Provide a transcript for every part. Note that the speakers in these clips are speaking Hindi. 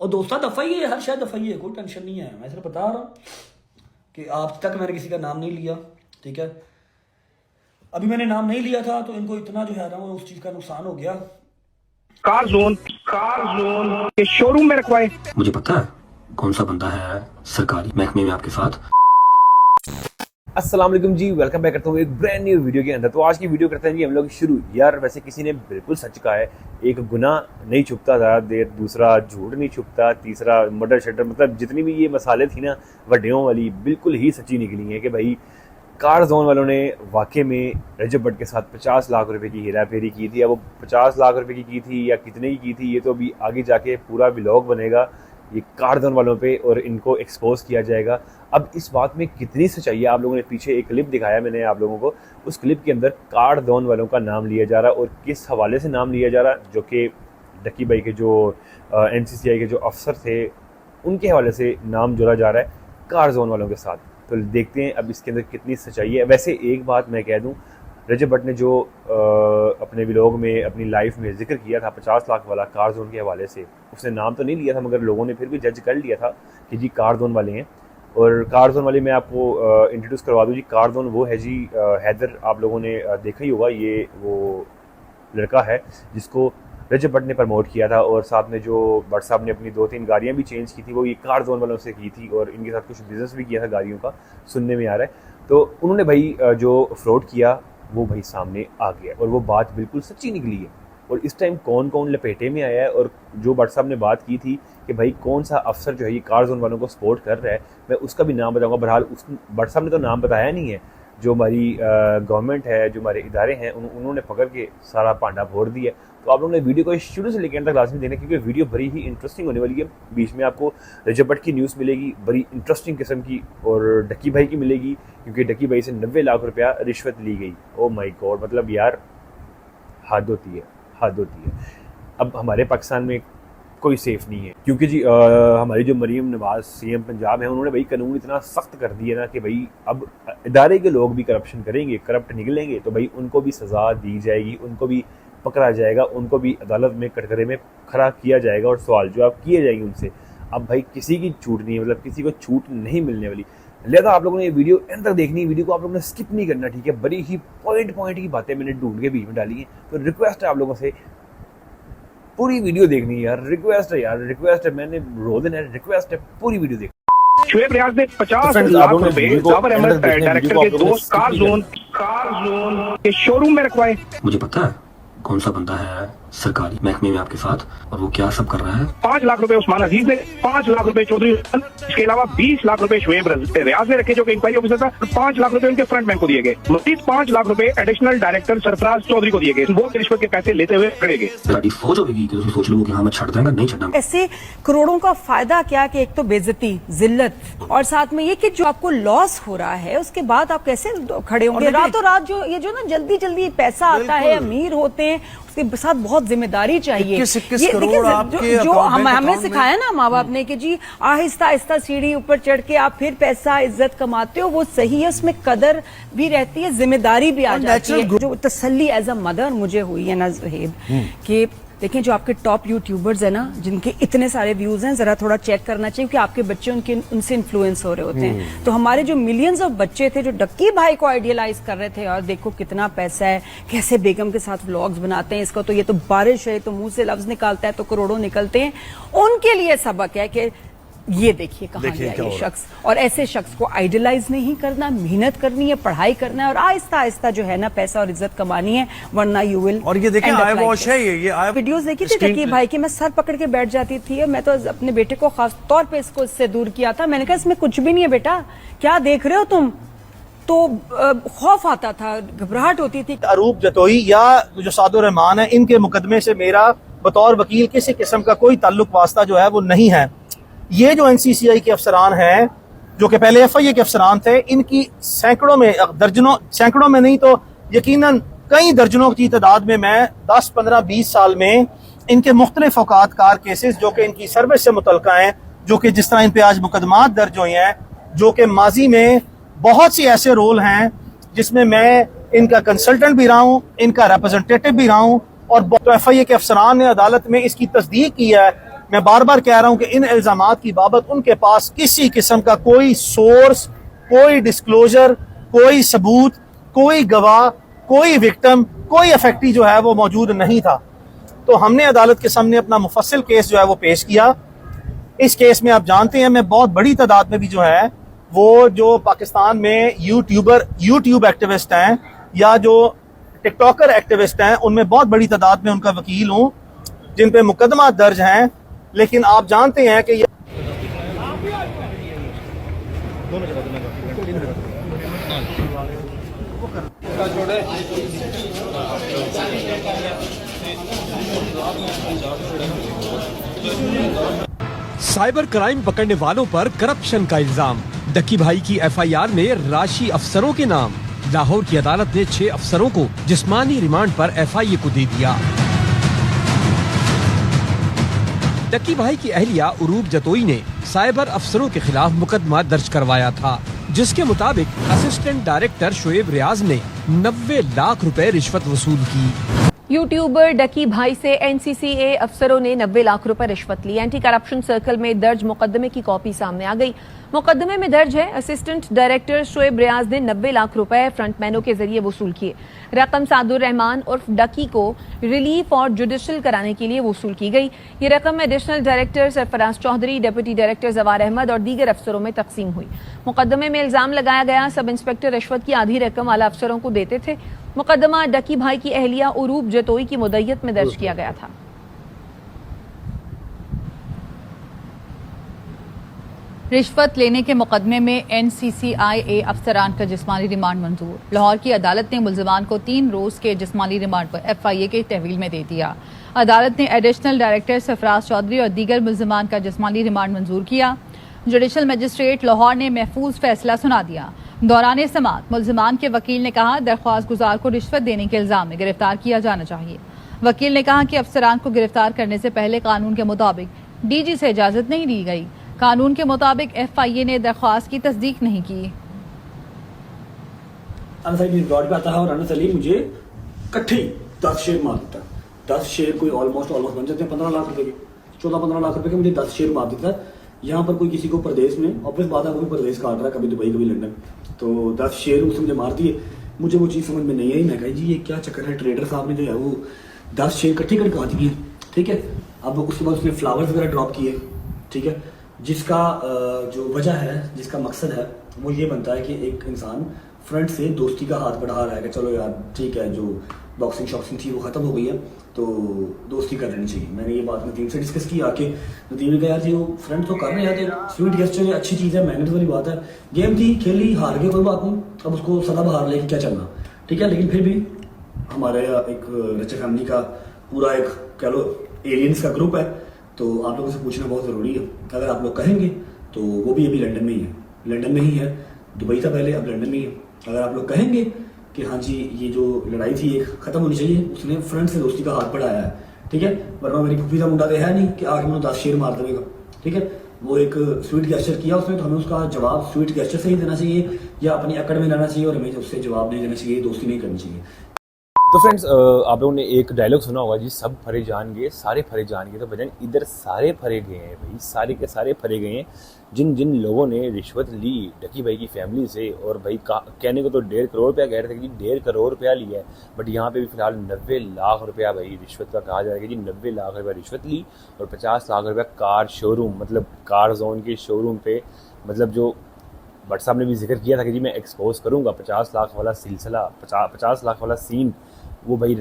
और दोस्ता दफ़ा ही है, हर शायद दफ़ा ही है, कोई टेंशन नहीं है। मैं सिर्फ बता रहा हूँ कि आज तक मैंने किसी का नाम नहीं लिया, ठीक है। अभी मैंने नाम नहीं लिया था तो इनको इतना जो है ना वो उस चीज़ का नुकसान हो गया। कार जोन के शोरूम में रखवाए। मुझे पता है कौन सा बंदा है सरकारी महकमे में आपके साथ। अस्सलाम वालेकुम जी, वेलकम बैक करता हूँ एक ब्रांड न्यू वीडियो के अंदर। तो आज की वीडियो करते हैं जी हम लोग शुरू। यार वैसे किसी ने बिल्कुल सच कहा है, एक गुनाह नहीं छुपता ज़्यादा देर, दूसरा झूठ नहीं छुपता, तीसरा मर्डर शटर, मतलब जितनी भी ये मसाले थी ना वड्डियों वाली, बिल्कुल ही सच्ची निकली हैं कि भाई कार जोन वालों ने वाकई में रजब भट्ट के साथ 50 लाख रुपए की हेरा फेरी की थी। अब वो 50 लाख रुपए की थी या कितने की थी, ये तो अभी आगे जाके पूरा व्लॉग बनेगा ये कार जोन वालों पे और इनको एक्सपोज किया जाएगा। अब इस बात में कितनी सच्चाई है, आप लोगों ने पीछे एक क्लिप दिखाया मैंने आप लोगों को, उस क्लिप के अंदर कार जोन वालों का नाम लिया जा रहा और किस हवाले से नाम लिया जा रहा, जो कि डक्की भाई के जो NCCI के जो अफसर थे उनके हवाले से नाम जोड़ा जा रहा है कार जोन वालों के साथ। तो देखते हैं अब इसके अंदर कितनी सच्चाई है। वैसे एक बात मैं कह दूं, रजब भट्ट ने जो अपने व्लॉग में अपनी लाइफ में जिक्र किया था 50 लाख वाला कार जोन के हवाले से, उसने नाम तो नहीं लिया था मगर लोगों ने फिर भी जज कर लिया था कि जी कार जोन वाले हैं। और कार जोन वाले मैं आपको इंट्रोड्यूस करवा दूं जी। कार जोन वो है जी हैदर, आप लोगों ने देखा ही होगा, ये वो लड़का है जिसको रजब भट्ट ने प्रमोट किया था और साथ में जो भट्ट साहब ने अपनी 2-3 गाड़ियाँ भी चेंज की थी वो ये कार जोन वालों से की थी और इनके साथ कुछ बिजनेस भी किया था गाड़ियों का, सुनने में आ रहा है। तो उन्होंने भाई जो फ्रॉड किया वो भाई सामने आ गया और वो बात बिल्कुल सच्ची निकली है। और इस टाइम कौन कौन लपेटे में आया है और जो भट्ट साहब ने बात की थी कि भाई कौन सा अफसर जो है ये कार जोन वालों को सपोर्ट कर रहा है, मैं उसका भी नाम बताऊंगा। बहरहाल उस भट्ट साहब ने तो नाम बताया नहीं है, जो हमारी गवर्नमेंट है, जो हमारे इदारे हैं, उन्होंने पकड़ के सारा पांडा फोड़ दिया। तो आप लोगों ने वीडियो को शुरू से लेकर अंत तक लाजमी देखना क्योंकि वीडियो बड़ी ही इंटरेस्टिंग होने वाली है। बीच में आपको रजब भट्ट की न्यूज़ मिलेगी बड़ी इंटरेस्टिंग किस्म की और डक्की भाई की मिलेगी क्योंकि डक्की भाई से 90 लाख रुपया रिश्वत ली गई। ओ माय गॉड, मतलब यार हद होती है, हद होती है। अब हमारे पाकिस्तान में कोई सेफ नहीं है क्योंकि जी हमारी जो मरीम नवाज CM पंजाब है, उन्होंने भाई कानून इतना सख्त कर दिया ना कि भाई अब इदारे के लोग भी करप्शन करेंगे, करप्ट निकलेंगे तो भाई उनको भी सज़ा दी जाएगी, उनको भी पकड़ा जाएगा, उनको भी अदालत में कटघरे में खड़ा किया जाएगा और सवाल जवाब किए जाएंगे उनसे। अब भाई किसी की छूट नहीं है, मतलब किसी को छूट नहीं मिलने वाली। लिहाजा आप लोगों ने ये वीडियो अंत तक देखनी, वीडियो को आप लोगों ने स्किप नहीं करना, ठीक है। बड़ी ही पॉइंट की बातें मैंने ढूंढ के बीच में डाली हैं, तो रिक्वेस्ट है आप लोगों से पूरी वीडियो देखनी है यार, रिक्वेस्ट है यार, रिक्वेस्ट है, मैंने रोज है रिक्वेस्ट है, पूरी वीडियो देखनी। शुएब रियाज ने 50 लाख रुपए जाबर अहमद डायरेक्टर के दोस्त कार जोन के शोरूम में रखवाए। मुझे पता है कौन सा बंदा है सरकारी महकमे में आपके साथ और वो क्या सब कर रहा है। 5 लाख रुपए उस्मान अजीज ने, 5 लाख रुपए चौधरी, इसके अलावा 20 लाख रुपए शुएब रियाज ने रखे जो कि इंक्वायरी ऑफिसर था। 5 लाख रुपए उनके फ्रंट मैन को दिए गए। मजीद 5 लाख रुपए एडिशनल डायरेक्टर सरफराज चौधरी को दिए गए। वो रिश्वत के पैसे लेते हुए पकड़े गए। सारी फौज होगी कि सोच लो कि हाँ मैं छड़ देंगे, नहीं छड़ना। ऐसे करोड़ों का फायदा क्या कि एक तो बेइज्जती, जिल्लत और साथ में ये कि जो आपको लॉस हो रहा है उसके बाद आप कैसे खड़े होंगे। रातों रात जो ये जो ना जल्दी पैसा आता है, अमीर होते हैं, उसके साथ बहुत जिम्मेदारी चाहिए। 21 करोड़ आपके जो हमें सिखाया ना माँ बाप ने कि जी आहिस्ता आहिस्ता सीढ़ी ऊपर चढ़ के आप फिर पैसा इज्जत कमाते हो, वो सही है, उसमें कदर भी रहती है, जिम्मेदारी भी आ जाती है। जो तसल्ली एज अ मदर मुझे हुई है ना ज़हेब, कि देखें जो आपके टॉप यूट्यूबर्स हैं ना जिनके इतने सारे व्यूज हैं, जरा थोड़ा चेक करना चाहिए कि आपके बच्चे उनसे इन्फ्लुएंस हो रहे होते हैं। तो हमारे जो मिलियंस ऑफ बच्चे थे जो डक्की भाई को आइडियलाइज कर रहे थे, और देखो कितना पैसा है, कैसे बेगम के साथ व्लॉग्स बनाते हैं, इसका तो ये तो बारिश है, तो मुंह से लफ्ज निकालता है तो करोड़ों निकलते हैं, उनके लिए सबक है कि ये देखिए कहाँ गया ये शख्स। और ऐसे शख्स को आइडियलाइज नहीं करना, मेहनत करनी है, पढ़ाई करना है और आहिस्ता आहिस्ता जो है ना पैसा और इज्जत कमानी है, वरना यू विल। और ये देखिए आई वॉश है, ये वीडियोस देखी थी डक्की भाई की, मैं सर पकड़ के बैठ जाती थी। मैं तो अपने बेटे को खास तौर पे इससे दूर किया था। मैंने कहा इसमें कुछ भी नहीं है बेटा, क्या देख रहे हो तुम। तो खौफ आता था, घबराहट होती थी। अरूप जतोई या जो सादुर रहमान है, इनके मुकदमे से मेरा बतौर वकील किसी किस्म का कोई ताल्लुक वास्ता जो है वो नहीं है। ये जो NCCI के अफसरान हैं, जो कि पहले FIA के अफसरान थे, इनकी सैकड़ों में, दर्जनों, सैकड़ों में नहीं तो यकीनन कई दर्जनों की तादाद में मैं 10, 15, 20 साल में इनके मुख्तलिफ औकात कार केसेस जो कि इनकी सर्विस से मुतल्लिक़ हैं, जो कि जिस तरह इन पे आज मुकदमात दर्ज हुए हैं, जो कि माजी में बहुत सी ऐसे रोल हैं जिसमें मैं इनका कंसल्टेंट भी रहा हूँ, इनका रिप्रेजेंटेटिव भी रहा हूँ, और तो FIA के अफसरान ने अदालत में इसकी तस्दीक की है मैं बार बार कह रहा हूं कि इन इल्जामात की बाबत उनके पास किसी किस्म का कोई सोर्स, कोई डिस्क्लोजर, कोई सबूत, कोई गवाह, कोई विक्टिम, कोई अफेक्टी जो है वो मौजूद नहीं था। तो हमने अदालत के सामने अपना मुफस्सिल केस जो है वो पेश किया। इस केस में आप जानते हैं मैं बहुत बड़ी तादाद में भी जो है वो जो पाकिस्तान में यूट्यूब एक्टिविस्ट हैं या जो टिकटॉकर एक्टिविस्ट हैं, उनमें बहुत बड़ी तादाद में उनका वकील हूं जिन पे मुकदमा दर्ज हैं। लेकिन आप जानते हैं कि साइबर क्राइम पकड़ने वालों पर करप्शन का इल्जाम। डक्की भाई की एफआईआर में राशि अफसरों के नाम। लाहौर की अदालत ने 6 अफसरों को जिस्मानी रिमांड पर एफआईए को दे दिया। डक्की भाई की अहलिया उरूब जतोई ने साइबर अफसरों के खिलाफ मुकदमा दर्ज करवाया था, जिसके मुताबिक असिस्टेंट डायरेक्टर शोएब रियाज ने 90 लाख रुपए रिश्वत वसूल की। यूट्यूबर डकी भाई से एनसीसीए अफसरों ने 90 लाख रुपए रिश्वत ली। एंटी करप्शन सर्कल में दर्ज मुकदमे की कॉपी सामने आ गई। मुकदमे में दर्ज है असिस्टेंट डायरेक्टर शोएब रियाज ने 90 लाख रुपए फ्रंटमैनों के जरिए वसूल किए। रकम सादुर रहमान उर्फ डकी को रिलीफ और जुडिशल कराने के लिए वसूल की गई। ये रकम additional director Sarfaraz Chaudhary, deputy director Jawar Ahmad और दीगर अफसरों में तकसीम हुई। मुकदमे में इल्जाम लगाया गया सब इंस्पेक्टर रिश्वत की आधी रकम आला अफसरों को देते थे। मुकदमा डकी भाई की अहलिया उरूब जतोई की मुद्दत में दर्ज किया गया था। रिश्वत लेने के मुकदमे में एनसीसीआईए अफसरान का जिस्मानी रिमांड मंजूर। लाहौर की अदालत ने मुल्जिमान को 3 रोज के जिस्मानी रिमांड पर एफआईए के तहवील में दे दिया। अदालत ने एडिशनल डायरेक्टर सरफराज चौधरी और दीगर मुल्जिमान का जिस्मानी रिमांड मंजूर किया। जुडिशल मजिस्ट्रेट लाहौर ने महफूज फैसला सुना दिया। दौरान समाअत मुल्जिमान के वकील ने कहा दरख्वास्त गुजार को रिश्वत देने के इल्जाम में गिरफ्तार किया जाना चाहिए। वकील ने कहा कि अफसरान को गिरफ्तार करने से पहले कानून के मुताबिक डीजी से इजाजत नहीं दी गई। कानून के मुताबिक एफआईए ने दरख्वास्त की तस्दीक नहीं की। और मुझे कट्ठी 10 शेयर मार देता। 10 शेयर कोई ऑलमोस्ट बन जाते हैं 15 लाख रुपए के। 14-15 लाख रुपए के मुझे 10 शेयर मार देता है। यहाँ पर कोई किसी को प्रदेश में ऑफिस बात है, कोई प्रदेश काट रहा है, कभी दुबई कभी लंदन, तो 10 शेयर उसने मुझे मार दिए। मुझे वो चीज़ समझ में नहीं आई। मैं कहा जी ये क्या चक्कर है। ट्रेडर साहब ने जो है वो 10 शेयर इकट्ठे करके आ दिए, ठीक है। अब उसके बाद उसने फ्लावर्स वगैरह ड्रॉप किए, ठीक है, जिसका जो वजह है, जिसका मकसद है वो ये बनता है कि एक इंसान फ्रंट से दोस्ती का हाथ बढ़ा रहा है कि चलो यार ठीक है, जो बॉक्सिंग शॉक्सिंग थी वो ख़त्म हो गई है तो दोस्ती कर लेनी चाहिए। मैंने ये बात नदीम से डिस्कस की आके। नदीम ने कहा यार जी वो फ्रेंड तो कर रहे हैं, तो स्वीट गेस्चर है, अच्छी चीज़ है, मेहनत वाली बात है। गेम थी, खेली, हार गए, कोई बात नहीं, अब उसको सदा बहार लेके क्या चलना, ठीक है। लेकिन फिर भी हमारे एक रचा फैमिली का पूरा एक कह लो एलियंस का ग्रुप है, तो आप लोगों से पूछना बहुत ज़रूरी है। अगर आप लोग कहेंगे तो वो भी अभी लंदन में ही है, लंदन में ही है, दुबई था पहले, अब लंदन में ही है। अगर आप लोग कहेंगे कि हाँ जी ये जो लड़ाई थी एक ख़त्म होनी चाहिए, उसने फ्रंट से दोस्ती का हाथ बढ़ाया है, ठीक है। वरना मेरी फुफी का मुंडा तो है नहीं कि आगे मैंने 10 शेयर मार देगा, ठीक है। वो एक स्वीट गेस्चर किया उसने, तो हमें उसका जवाब स्वीट गेस्चर से ही देना चाहिए या अपनी अकड़ में लाना चाहिए और हमें उससे जवाब नहीं देना चाहिए, दोस्ती नहीं करनी चाहिए। तो फ्रेंड्स आप लोगों ने एक डायलॉग सुना होगा जी, सब फरे जान गए सारे फरे जान गए। तो भजन इधर सारे फरे गए हैं भाई, सारे के सारे फरे गए हैं। जिन जिन लोगों ने रिश्वत ली डकी भाई की फैमिली से, और भाई कहने को तो 1.5 करोड़ रुपया कह रहे थे कि 1.5 करोड़ रुपया लिया है, बट यहाँ पे भी फिलहाल 90 लाख रुपया भाई रिश्वत का कहा जा रहा है कि जी 90 लाख रुपया रिश्वत ली और 50 लाख रुपया कार शोरूम, मतलब कार जोन के शोरूम पे, मतलब जो भट्ट साहब ने भी जिक्र किया था कि जी मैं एक्सपोज करूँगा 50 लाख वाला सिलसिला, 50 लाख वाला सीन, वो भाई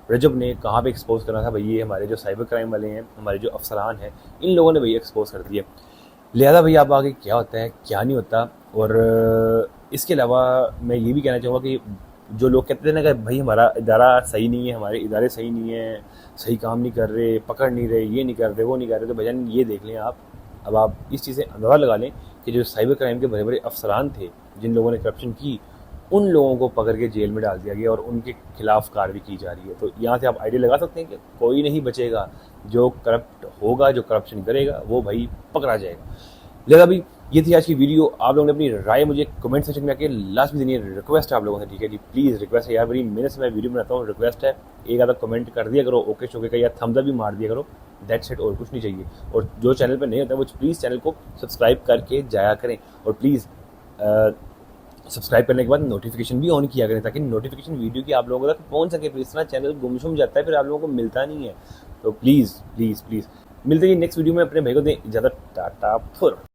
रजब ने कहाँ पे एक्सपोज करना था भाई, ये हमारे जो साइबर क्राइम वाले हैं, हमारे जो अफसरान हैं, इन लोगों ने भाई एक्सपोज कर दिया। लिहाजा भाई आप आगे क्या होता है क्या नहीं होता। और इसके अलावा मैं ये भी कहना चाहूँगा कि जो लोग कहते थे ना कि भाई हमारा इदारा सही नहीं है, हमारे इदारे सही नहीं है, सही काम नहीं कर रहे, पकड़ नहीं रहे, ये नहीं कर रहे, वो नहीं कर रहे, तो भजन ये देख लें आप, अब आप इस चीज़ से अंदाज़ा लगा लें कि जो साइबर क्राइम के बड़े बड़े अफसरान थे, जिन लोगों ने करप्शन की, उन लोगों को पकड़ के जेल में डाल दिया गया और उनके खिलाफ कार्रवाई की जा रही है। तो यहाँ से आप आइडिया लगा सकते हैं कि कोई नहीं बचेगा, जो करप्ट होगा, जो करप्शन करेगा वो भाई पकड़ा जाएगा। लिहाजा भी ये थी आज की वीडियो। आप लोगों ने अपनी राय मुझे कमेंट सेक्शन में आके लास्ट में देनी है। रिक्वेस्ट है आप लोगों से, ठीक है जी, प्लीज़ रिक्वेस्ट है यार, बड़ी मेहनत से मैं वीडियो बनाता हूँ, रिक्वेस्ट है एक आधा कमेंट कर दिया करो ओके शोके का, या थम्स अप भी मार दिया करो, दैट्स इट, और कुछ नहीं चाहिए। और जो चैनल पर नहीं होता है वो प्लीज़ चैनल को सब्सक्राइब करके जाया करें, और प्लीज़ सब्सक्राइब करने के बाद नोटिफिकेशन भी ऑन किया करें, ताकि नोटिफिकेशन वीडियो की आप लोगों तक पहुँच सके। फिर इस तरह चैनल गुमसुम जाता है, फिर आप लोगों को मिलता नहीं है। तो प्लीज़ प्लीज़ प्लीज़ मिलते हैं नेक्स्ट वीडियो में। अपने भाई को दें इजाज़त, टाटा फुर।